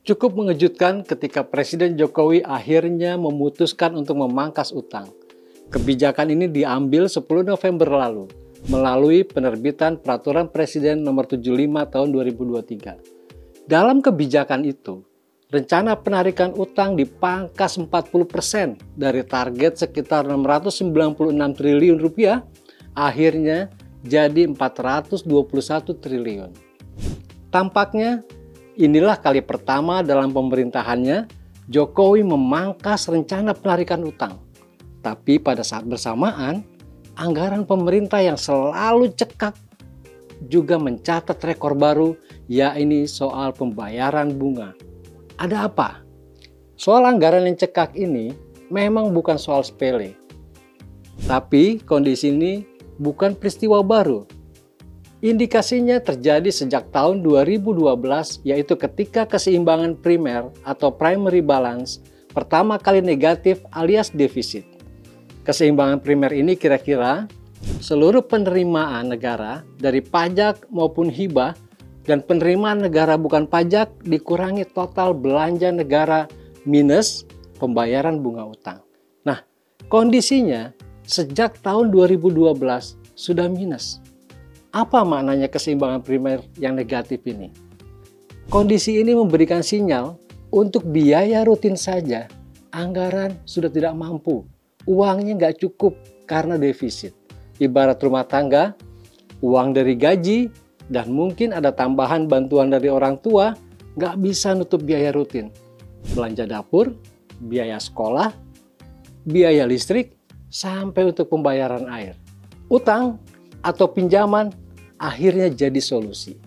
Cukup mengejutkan ketika Presiden Jokowi akhirnya memutuskan untuk memangkas utang. Kebijakan ini diambil 10 November lalu melalui penerbitan Peraturan Presiden Nomor 75 Tahun 2023. Dalam kebijakan itu, rencana penarikan utang dipangkas 40% dari target sekitar 696 triliun rupiah, akhirnya jadi 421 triliun. Tampaknya inilah kali pertama dalam pemerintahannya Jokowi memangkas rencana penarikan utang. Tapi pada saat bersamaan, anggaran pemerintah yang selalu cekak juga mencatat rekor baru, yakni soal pembayaran bunga. Ada apa? Soal anggaran yang cekak ini memang bukan soal sepele. Tapi kondisi ini bukan peristiwa baru. Indikasinya terjadi sejak tahun 2012, yaitu ketika keseimbangan primer atau primary balance pertama kali negatif alias defisit. Keseimbangan primer ini kira-kira seluruh penerimaan negara dari pajak maupun hibah dan penerimaan negara bukan pajak dikurangi total belanja negara minus pembayaran bunga utang. Nah, kondisinya sejak tahun 2012 sudah minus. Apa maknanya keseimbangan primer yang negatif ini? Kondisi ini memberikan sinyal untuk biaya rutin saja, anggaran sudah tidak mampu, uangnya nggak cukup karena defisit. Ibarat rumah tangga, uang dari gaji, dan mungkin ada tambahan bantuan dari orang tua, nggak bisa nutup biaya rutin. Belanja dapur, biaya sekolah, biaya listrik, sampai untuk pembayaran air. Utang atau pinjaman akhirnya jadi solusi.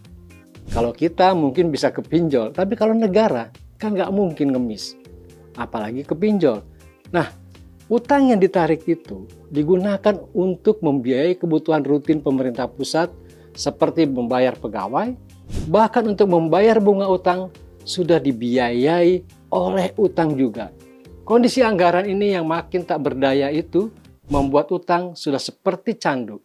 Kalau kita mungkin bisa kepinjol, tapi kalau negara kan nggak mungkin ngemis, apalagi kepinjol. Nah, utang yang ditarik itu digunakan untuk membiayai kebutuhan rutin pemerintah pusat seperti membayar pegawai, bahkan untuk membayar bunga utang sudah dibiayai oleh utang juga. Kondisi anggaran ini yang makin tak berdaya itu membuat utang sudah seperti candu.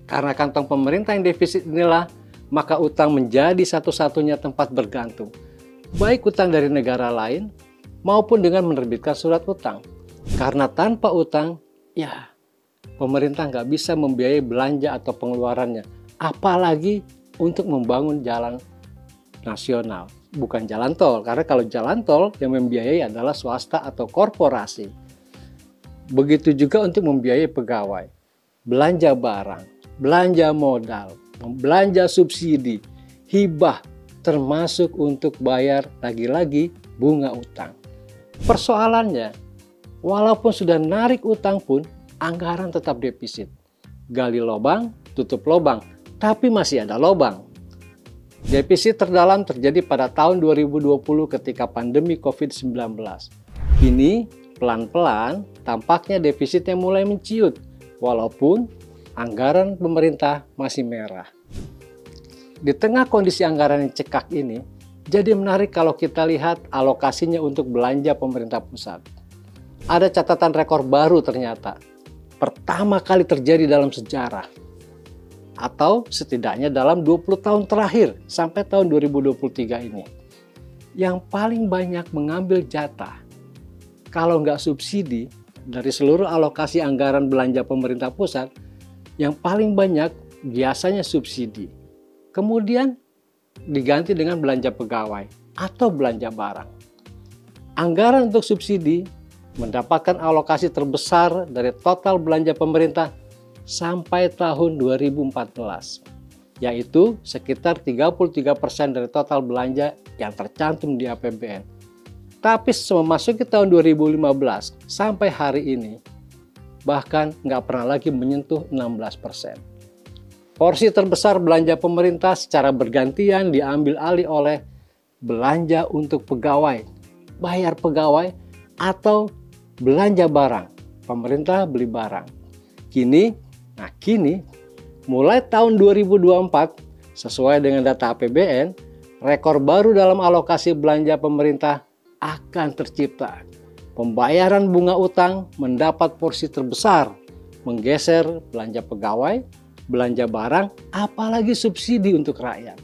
Karena kantong pemerintah yang defisit inilah, maka utang menjadi satu-satunya tempat bergantung. Baik utang dari negara lain maupun dengan menerbitkan surat utang. Karena tanpa utang, ya pemerintah nggak bisa membiayai belanja atau pengeluarannya. Apalagi untuk membangun jalan nasional. Bukan jalan tol, karena kalau jalan tol yang membiayai adalah swasta atau korporasi. Begitu juga untuk membiayai pegawai, belanja barang, belanja modal, belanja subsidi, hibah, termasuk untuk bayar lagi-lagi bunga utang. Persoalannya, walaupun sudah narik utang pun, anggaran tetap defisit. Gali lubang, tutup lubang, tapi masih ada lubang. Defisit terdalam terjadi pada tahun 2020 ketika pandemi COVID-19. Kini pelan-pelan tampaknya defisitnya mulai menciut, walaupun anggaran pemerintah masih merah. Di tengah kondisi anggaran yang cekak ini, jadi menarik kalau kita lihat alokasinya untuk belanja pemerintah pusat. Ada catatan rekor baru ternyata. Pertama kali terjadi dalam sejarah. Atau setidaknya dalam 20 tahun terakhir sampai tahun 2023 ini. Yang paling banyak mengambil jatah, kalau nggak subsidi, dari seluruh alokasi anggaran belanja pemerintah pusat, yang paling banyak biasanya subsidi. Kemudian diganti dengan belanja pegawai atau belanja barang. Anggaran untuk subsidi mendapatkan alokasi terbesar dari total belanja pemerintah sampai tahun 2014, yaitu sekitar 33% dari total belanja yang tercantum di APBN. Tapi memasuki tahun 2015 sampai hari ini, bahkan nggak pernah lagi menyentuh 16%. Porsi terbesar belanja pemerintah secara bergantian diambil alih oleh belanja untuk pegawai, bayar pegawai, atau belanja barang, pemerintah beli barang. Kini, mulai tahun 2024, sesuai dengan data APBN, rekor baru dalam alokasi belanja pemerintah akan tercipta. Pembayaran bunga utang mendapat porsi terbesar, menggeser belanja pegawai, belanja barang, apalagi subsidi untuk rakyat.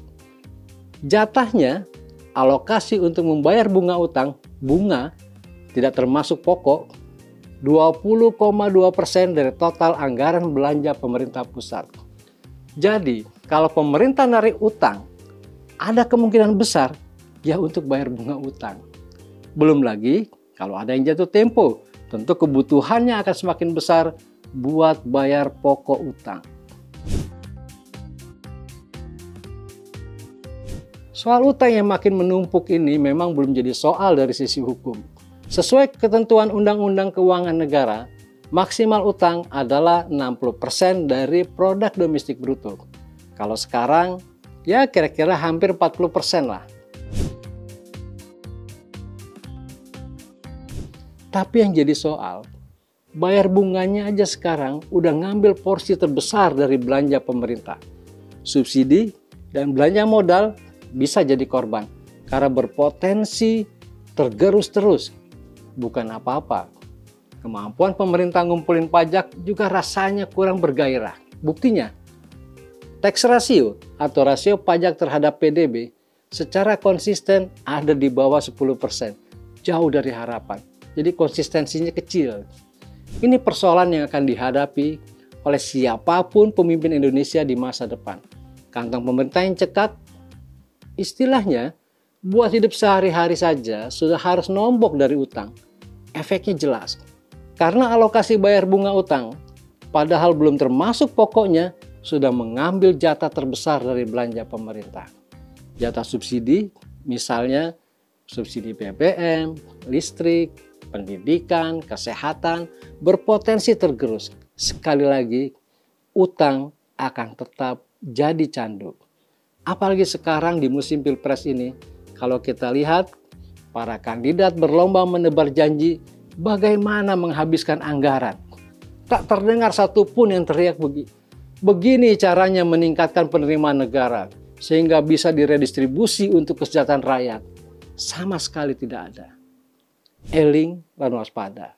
Jatahnya, alokasi untuk membayar bunga utang, bunga tidak termasuk pokok, 20,2% dari total anggaran belanja pemerintah pusat. Jadi, kalau pemerintah narik utang, ada kemungkinan besar ya untuk bayar bunga utang. Belum lagi kalau ada yang jatuh tempo, tentu kebutuhannya akan semakin besar buat bayar pokok utang. Soal utang yang makin menumpuk ini memang belum jadi soal dari sisi hukum. Sesuai ketentuan Undang-Undang Keuangan Negara, maksimal utang adalah 60% dari produk domestik bruto. Kalau sekarang, ya kira-kira hampir 40% lah. Tapi yang jadi soal, bayar bunganya aja sekarang udah ngambil porsi terbesar dari belanja pemerintah. Subsidi dan belanja modal bisa jadi korban karena berpotensi tergerus terus. Bukan apa-apa. Kemampuan pemerintah ngumpulin pajak juga rasanya kurang bergairah. Buktinya, tax ratio atau rasio pajak terhadap PDB secara konsisten ada di bawah 10%. Jauh dari harapan. Jadi konsistensinya kecil. Ini persoalan yang akan dihadapi oleh siapapun pemimpin Indonesia di masa depan. Kantong pemerintah yang cekat, istilahnya, buat hidup sehari-hari saja sudah harus nombok dari utang. Efeknya jelas. Karena alokasi bayar bunga utang, padahal belum termasuk pokoknya, sudah mengambil jatah terbesar dari belanja pemerintah. Jatah subsidi, misalnya subsidi BBM, listrik, pendidikan, kesehatan, berpotensi tergerus. Sekali lagi, utang akan tetap jadi candu. Apalagi sekarang di musim pilpres ini, kalau kita lihat, para kandidat berlomba menebar janji bagaimana menghabiskan anggaran. Tak terdengar satupun yang teriak begini caranya meningkatkan penerimaan negara, sehingga bisa diredistribusi untuk kesejahteraan rakyat. Sama sekali tidak ada. Eling lan waspada.